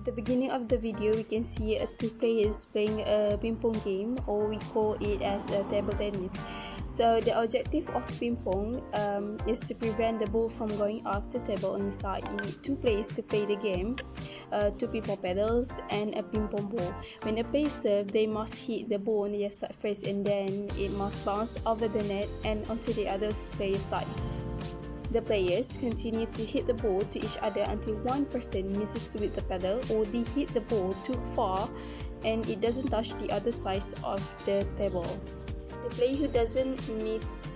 At the beginning of the video, we can see two players playing a ping pong game, or we call it as a table tennis. So the objective of ping pong is to prevent the ball from going off the table on the side. You need two players to play the game, two ping pong paddles and a ping pong ball. When a player serves, they must hit the ball on their side first, and then it must bounce over the net and onto the other player's sides. The players continue to hit the ball to each other until one person misses with the paddle, or they hit the ball too far and it doesn't touch the other side of the table. The player who doesn't miss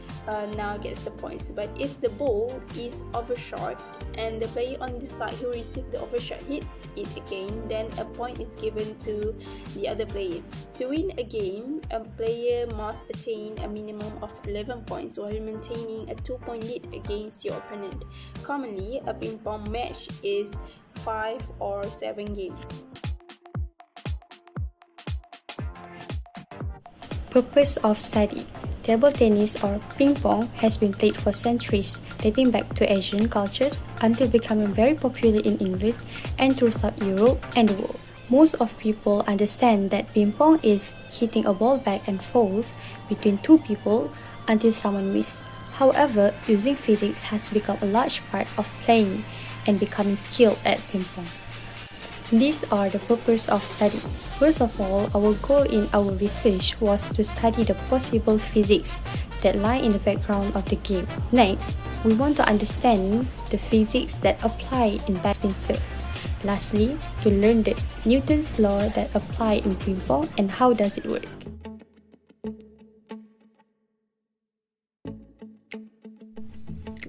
now gets the points, but if the ball is overshot and the player on the side who received the overshot hits it again, then a point is given to the other player. To win a game, a player must attain a minimum of 11 points while maintaining a 2-point lead against your opponent. Commonly, a ping pong match is 5 or 7 games. Purpose of study. Table tennis or ping pong has been played for centuries, dating back to Asian cultures until becoming very popular in England and throughout Europe and the world. Most of people understand that ping pong is hitting a ball back and forth between two people until someone misses. However, using physics has become a large part of playing and becoming skilled at ping pong. These are the purpose of study. First of all, our goal in our research was to study the possible physics that lie in the background of the game. Next, we want to understand the physics that apply in backspin serve. Lastly, to learn the Newton's law that apply in ping pong and how does it work.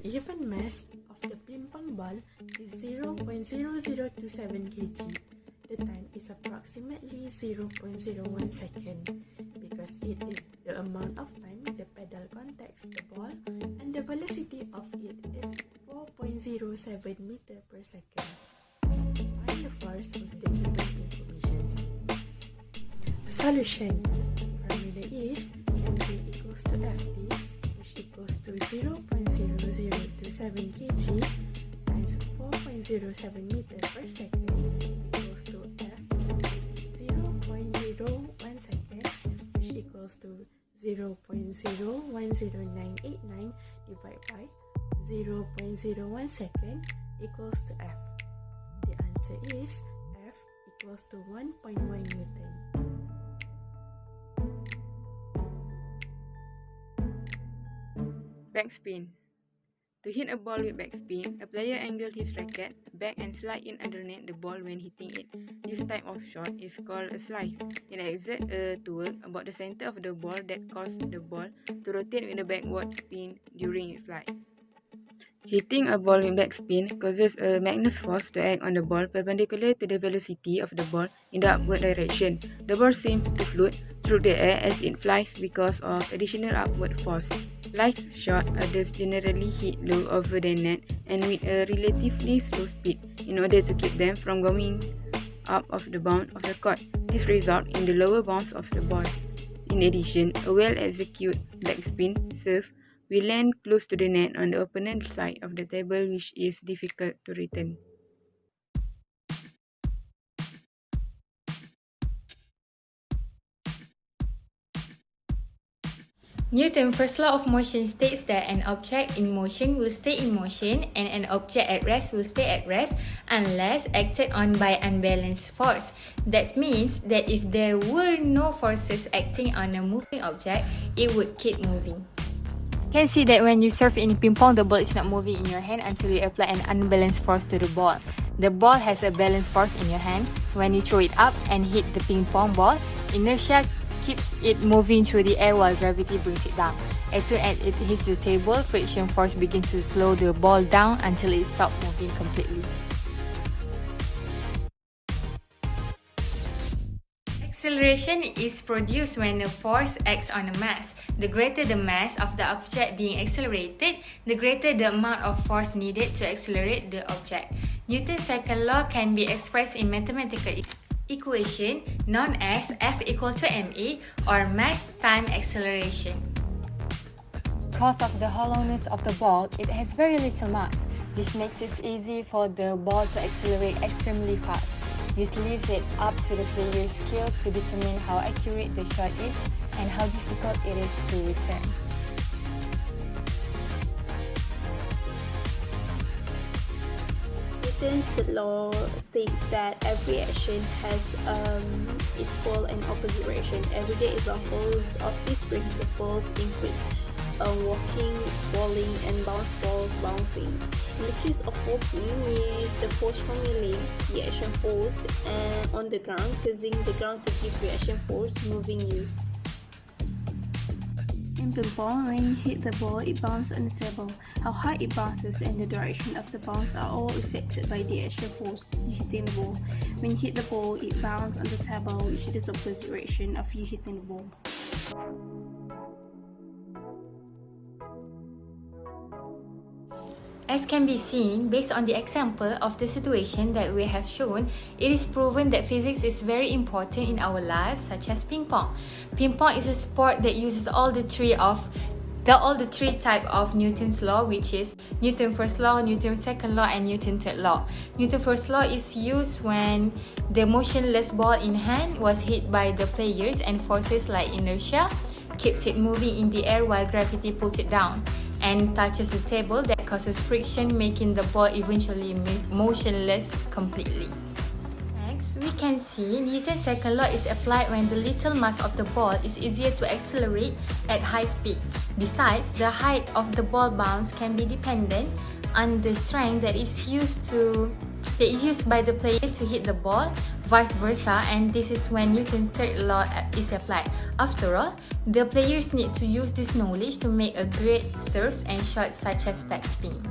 Given mass of the ping pong ball is 0.0027 kg. The time is approximately 0.01 second because it is the amount of time the pedal contacts the ball, and the velocity of it is 4.07 meter per second. Find the force with the given information. Solution. Formula is mv equals to ft, which equals to 0.0027 kg times 4.07 meter per second equals to f times 0.01 second, which equals to 0.010989 divided by 0.01 second equals to f. The answer is f equals to 1.1 Newton. Backspin. To hit a ball with backspin, a player angles his racket back and slide in underneath the ball when hitting it. This type of shot is called a slice. It exerts a torque about the center of the ball that causes the ball to rotate with a backward spin during its flight. Hitting a ball with backspin causes a Magnus force to act on the ball perpendicular to the velocity of the ball in the upward direction. The ball seems to float through the air as it flies because of additional upward force. Slice shots are thus generally hit low over the net and with a relatively slow speed in order to keep them from going up of the bound of the court. This results in the lower bounce of the ball. In addition, a well-executed backspin serve will land close to the net on the opponent's side of the table, which is difficult to return. Newton's first law of motion states that an object in motion will stay in motion and an object at rest will stay at rest unless acted on by unbalanced force. That means that if there were no forces acting on a moving object, it would keep moving. You can see that when you serve in ping pong, the ball is not moving in your hand until you apply an unbalanced force to the ball. The ball has a balanced force in your hand. When you throw it up and hit the ping pong ball, inertia keeps it moving through the air while gravity brings it down. As soon as it hits the table, friction force begins to slow the ball down until it stops moving completely. Acceleration is produced when a force acts on a mass. The greater the mass of the object being accelerated, the greater the amount of force needed to accelerate the object. Newton's second law can be expressed in mathematical equation known as F equal to ma, or mass time acceleration. Because of the hollowness of the ball, it has very little mass. This makes it easy for the ball to accelerate extremely fast. This leaves it up to the player's skill to determine how accurate the shot is and how difficult it is to return. Newton's third law states that every action has equal and opposite reaction. Everyday examples of these principles include walking, falling, and bounce balls bouncing. In the case of walking, you use the force from your legs, the action force, on the ground, causing the ground to give reaction force, moving you. In ping pong, when you hit the ball, it bounces on the table. How high it bounces and the direction of the bounce are all affected by the action force you hitting the ball. When you hit the ball, it bounces on the table, which is the opposite direction of you hitting the ball. As can be seen, based on the example of the situation that we have shown, it is proven that physics is very important in our lives, such as ping pong. Ping pong is a sport that uses all the three type of Newton's law, which is Newton first law, Newton second law, and Newton third law. Newton first law is used when the motionless ball in hand was hit by the players and forces like inertia keeps it moving in the air while gravity pulls it down and touches the table that causes friction, making the ball eventually motionless completely. Next, we can see Newton's second law is applied when the little mass of the ball is easier to accelerate at high speed. Besides, the height of the ball bounce can be dependent on the strength that is used by the player to hit the ball, vice versa, and this is when Newton's third law is applied. After all, the players need to use this knowledge to make a great serves and shots such as backspin.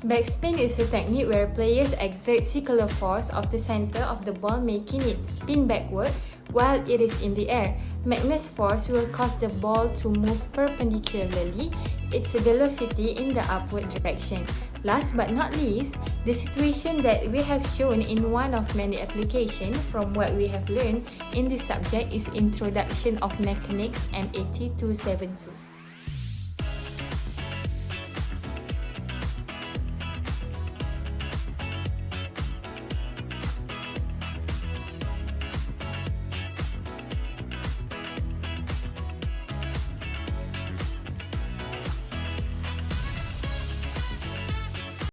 Backspin is a technique where players exert circular force of the center of the ball, making it spin backward while it is in the air. Magnus force will cause the ball to move perpendicularly its velocity in the upward direction. Last but not least, the situation that we have shown in one of many applications from what we have learned in this subject is Introduction of Mechanics M8272.